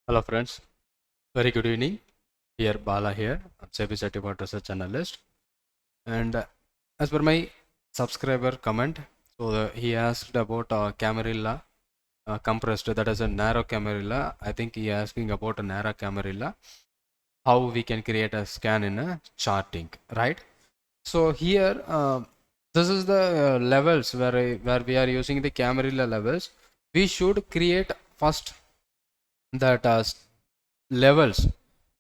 Hello friends, very good evening. Here Bala here, SEBI certified research analyst. And as per my subscriber comment, he asked about Camarilla compressed, that is a narrow Camarilla. I think he asking about a narrow Camarilla, how we can create a scan in a charting, right? So here, this is the levels where we are using the Camarilla levels. We should create first that levels,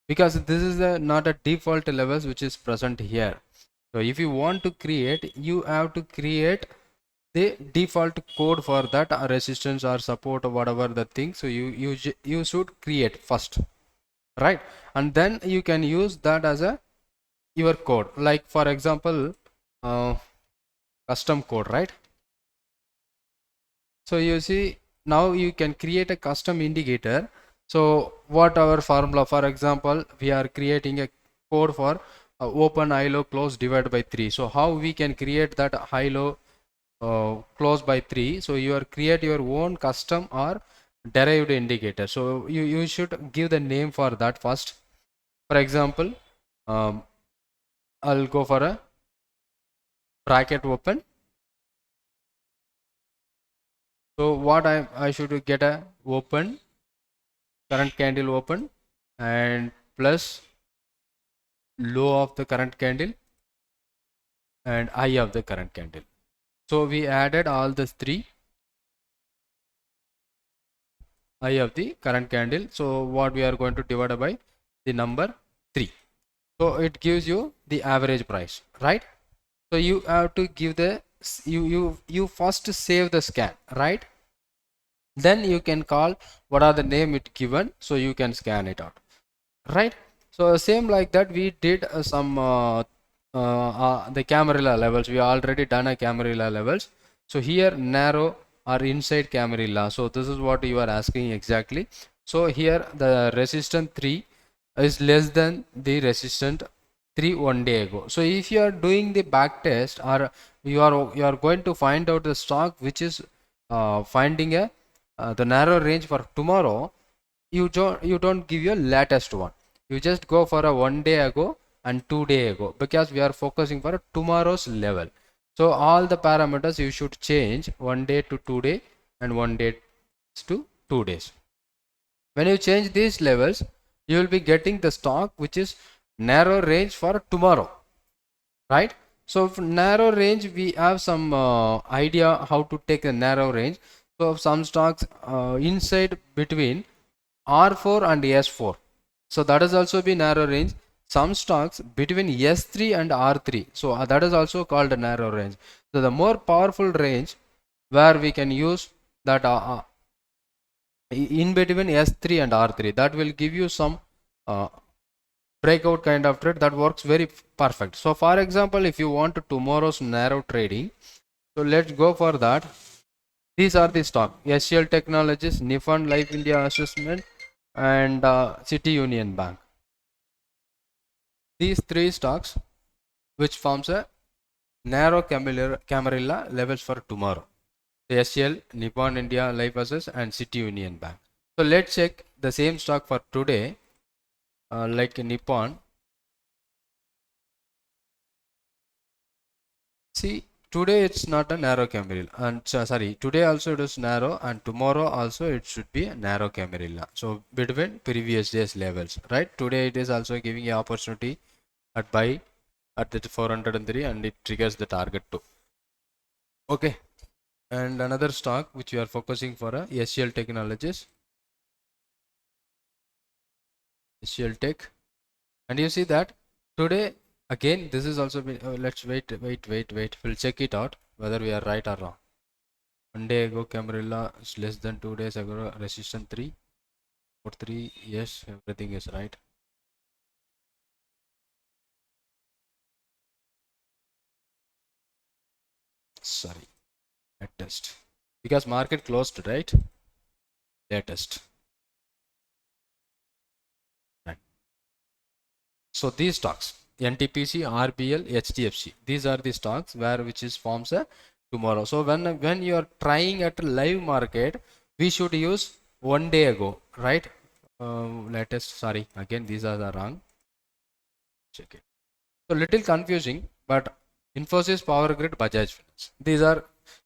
because this is not a default levels which is present here. So if you want to create, you have to create the default code for that resistance or support or whatever the thing. So you should create first, right? And then you can use that as a your code, like for example custom code, right? So you see, now you can create a custom indicator. So what our formula, for example, we are creating a code for open, high, low, close, divide by 3. So how we can create that high, low, close by 3? So you are create your own custom or derived indicator. So you should give the name for that first. For example, I'll go for a bracket open. So what I should get a open, current candle open, and plus low of the current candle and high of the current candle. So we added all the three, high of the current candle. So what we are going to divide by the number 3. So it gives you the average price, right? So you have to give the you first save the scan, right? Then you can call what are the name it given, so you can scan it out, right? So same like that we did some the Camarilla levels. We already done a Camarilla levels. So here narrow or inside Camarilla. So this is what you are asking exactly. So here the resistance 3 is less than the resistance 3 one day ago. So if you are doing the back test, or you are going to find out the stock which is finding a the narrow range for tomorrow, you don't give your latest one. You just go for a 1 day ago and 2 day ago, because we are focusing for a tomorrow's level. So all the parameters you should change 1 day to 2 day and 1 day to 2 days. When you change these levels, you will be getting the stock which is narrow range for tomorrow, right? So for narrow range, we have some idea how to take a narrow range. So some stocks inside between R4 and S4. So that is also be narrow range. Some stocks between S3 and R3. So that is also called a narrow range. So the more powerful range where we can use that in between S3 and R3, that will give you some breakout kind of trade that works very perfect. So for example, if you want tomorrow's narrow trading, so let's go for that. These are the stock: SCL Technologies, Nippon Life India Assessment, and City Union Bank. These three stocks which forms a narrow Camarilla levels for tomorrow: the SCL, Nippon India Life Assess, and City Union Bank. So let's check the same stock for today, like Nippon. See, today it's not a narrow Camarilla, and sorry, today also it is narrow, and tomorrow also it should be a narrow Camarilla. So between previous days levels, right? Today it is also giving an opportunity at buy at the 403, and it triggers the target too. Okay, and another stock which we are focusing for a SCL Technologies, SCL Tech, and you see that today again this is also been, let's wait. We'll check it out whether we are right or wrong. 1 day ago Camarilla is less than 2 days ago resistance 3 or 3. Yes, everything is right. Sorry, latest, because market closed, right? Latest, right? So these stocks NTPC, RBL, HDFC, these are the stocks where which is forms a tomorrow. So when you are trying at a live market, we should use 1 day ago, right? latest, sorry, again these are the wrong. Check it. So little confusing, but Infosys, Power Grid, Bajaj Finance. These are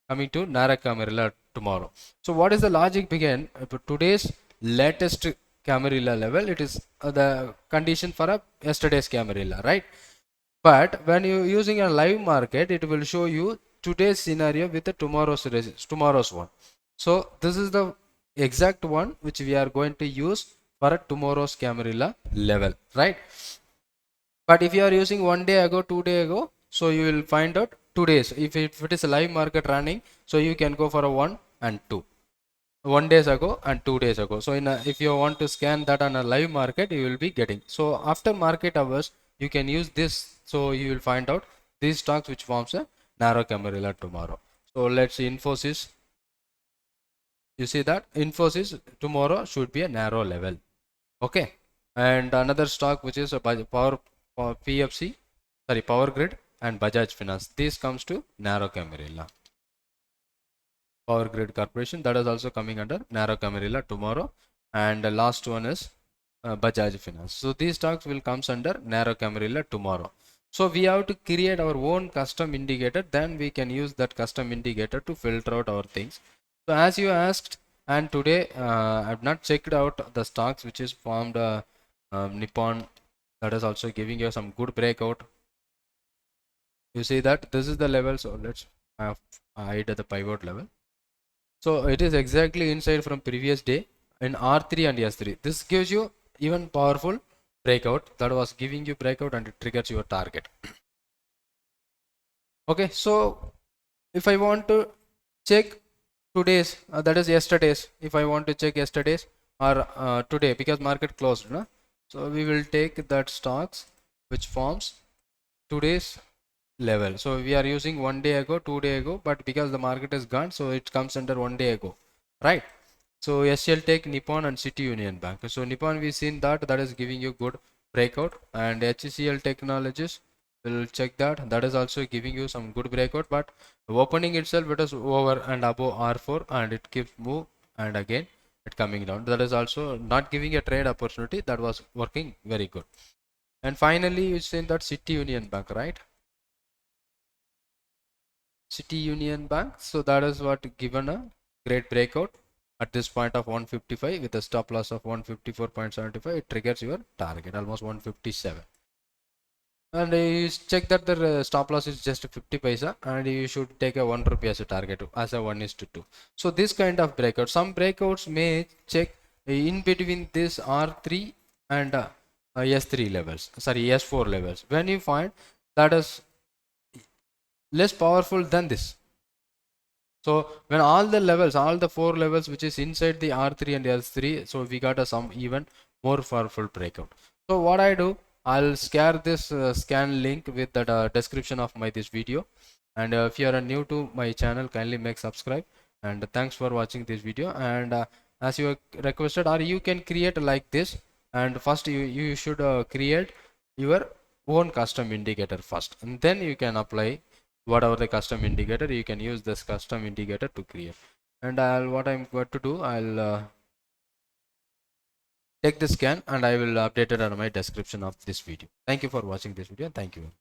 coming to Nara Camarilla tomorrow. So what is the logic behind today's latest Camarilla level? It is the condition for a yesterday's Camarilla, right? But when you using a live market, it will show you today's scenario with the tomorrow's one. So this is the exact one which we are going to use for a tomorrow's Camarilla level, right? But if you are using 1 day ago, 2 day ago, so you will find out 2 days. If it is a live market running, so you can go for a 1 and 2. 1 days ago and 2 days ago. So if you want to scan that on a live market, you will be getting. So after market hours, you can use this. So you will find out these stocks which forms a narrow Camarilla tomorrow. So let's see Infosys. You see that Infosys tomorrow should be a narrow level. Okay. And another stock which is a PFC, sorry, Power Grid and Bajaj Finance. This comes to narrow Camarilla. Power Grid Corporation, that is also coming under narrow Camarilla tomorrow. And the last one is Bajaj Finance. So these stocks will comes under narrow Camarilla tomorrow. So we have to create our own custom indicator, then we can use that custom indicator to filter out our things. So as you asked, and today I've not checked out the stocks which is formed Nippon, that is also giving you some good breakout. You see that this is the level, so let's hide the pivot level. So it is exactly inside from previous day in R3 and S3. This gives you even powerful breakout, that was giving you breakout and it triggers your target. Okay, so if I want to check today's, that is yesterday's, if I want to check yesterday's or today, because market closed, no? So we will take that stocks which forms today's level. So we are using 1 day ago, 2 day ago, but because the market is gone, so it comes under 1 day ago, right? So SL take Nippon and City Union Bank. So Nippon we seen that is giving you good breakout, and HCL Technologies will check that is also giving you some good breakout, but opening itself it is over and above R4 and it keeps move and again it coming down. That is also not giving a trade opportunity, that was working very good. And finally you seen that City Union Bank, right? City Union Bank, so that is what given a great breakout at this point of 155 with a stop loss of 154.75. it triggers your target almost 157, and you check that the stop loss is just 50 paisa and you should take a 1 rupee as a target as a 1:2. So this kind of breakout, some breakouts may check in between this R3 and S3 levels, sorry, S4 levels. When you find that is less powerful than this, so when all the levels, all the 4 levels which is inside the R3 and S3, so we got a some even more powerful breakout. So what I do, I'll share this scan link with the description of my this video. And if you are new to my channel, kindly make subscribe. And thanks for watching this video. And as you requested, or you can create like this. And first you should create your own custom indicator first, and then you can apply whatever the custom indicator. You can use this custom indicator to create. And what I'm going to do, I'll take the scan and I will update it on my description of this video. Thank you for watching this video. Thank you.